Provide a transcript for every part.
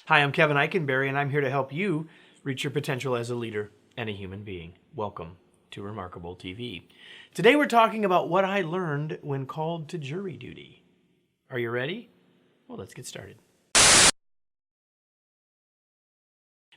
Hi, I'm Kevin Eikenberry, and I'm here to help you reach your potential as a leader and a human being. Welcome to Remarkable TV. Today we're talking about what I learned when called to jury duty. Are you ready? Well, let's get started.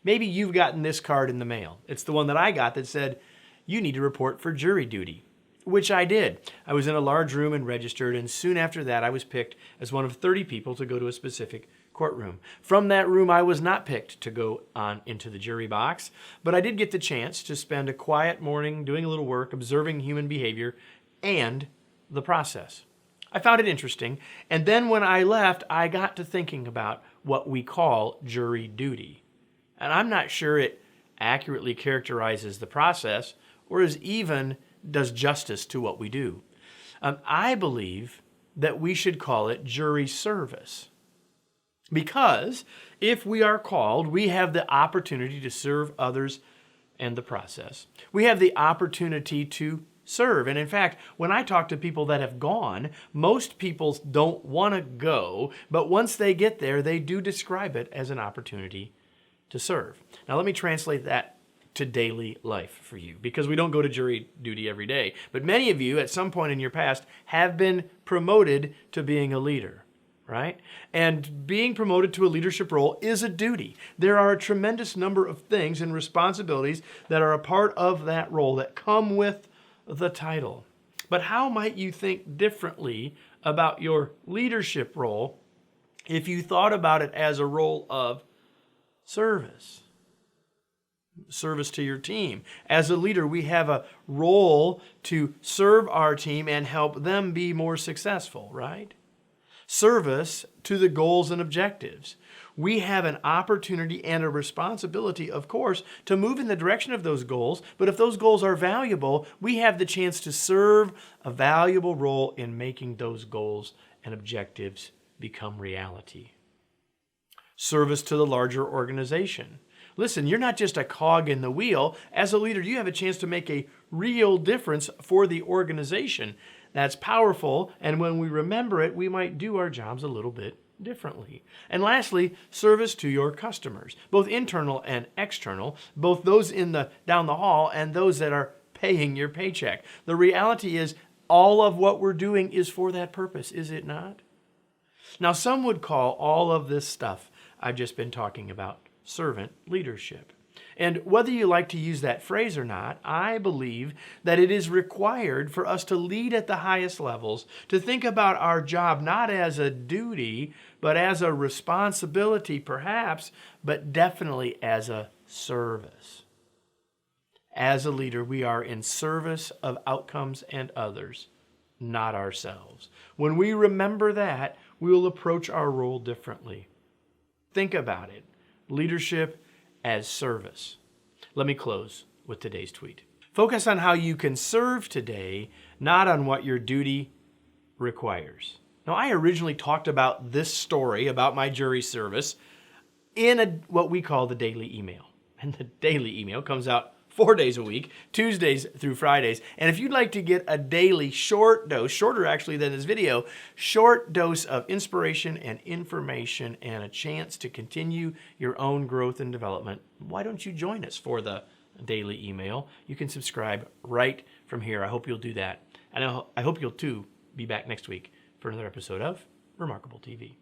Maybe you've gotten this card in the mail. It's the one that I got that said, you need to report for jury duty, which I did. I was in a large room and registered, and soon after that I was picked as one of 30 people to go to a specific courtroom. From that room, I was not picked to go on into the jury box, but I did get the chance to spend a quiet morning doing a little work, observing human behavior and the process. I found it interesting, and then when I left, I got to thinking about what we call jury duty. And I'm not sure it accurately characterizes the process or even does justice to what we do. I believe that we should call it jury service. Because if we are called, we have the opportunity to serve others and the process. We have the opportunity to serve. And in fact, when I talk to people that have gone, most people don't want to go, but once they get there, they do describe it as an opportunity to serve. Now, let me translate that to daily life for you, because we don't go to jury duty every day. But many of you at some point in your past have been promoted to being a leader. Right? And being promoted to a leadership role is a duty. There are a tremendous number of things and responsibilities that are a part of that role that come with the title. But how might you think differently about your leadership role if you thought about it as a role of service? Service to your team. As a leader, we have a role to serve our team and help them be more successful, right? Service to the goals and objectives. We have an opportunity and a responsibility, of course, to move in the direction of those goals, but if those goals are valuable, we have the chance to serve a valuable role in making those goals and objectives become reality. Service to the larger organization. Listen, you're not just a cog in the wheel. As a leader, you have a chance to make a real difference for the organization. That's powerful, and when we remember it, we might do our jobs a little bit differently. And lastly, service to your customers, both internal and external, both those down the hall and those that are paying your paycheck. The reality is all of what we're doing is for that purpose, is it not? Now, some would call all of this stuff I've just been talking about servant leadership. And whether you like to use that phrase or not, I believe that it is required for us to lead at the highest levels, to think about our job not as a duty, but as a responsibility perhaps, but definitely as a service. As a leader, we are in service of outcomes and others, not ourselves. When we remember that, we will approach our role differently. Think about it. Leadership as service. Let me close with today's tweet. Focus on how you can serve today, not on what your duty requires. Now, I originally talked about this story about my jury service in what we call the daily email. And the daily email comes out 4 days a week, Tuesdays through Fridays. And if you'd like to get a daily short dose, shorter actually than this video, short dose of inspiration and information and a chance to continue your own growth and development, why don't you join us for the daily email? You can subscribe right from here. I hope you'll do that. And I hope you'll too be back next week for another episode of Remarkable TV.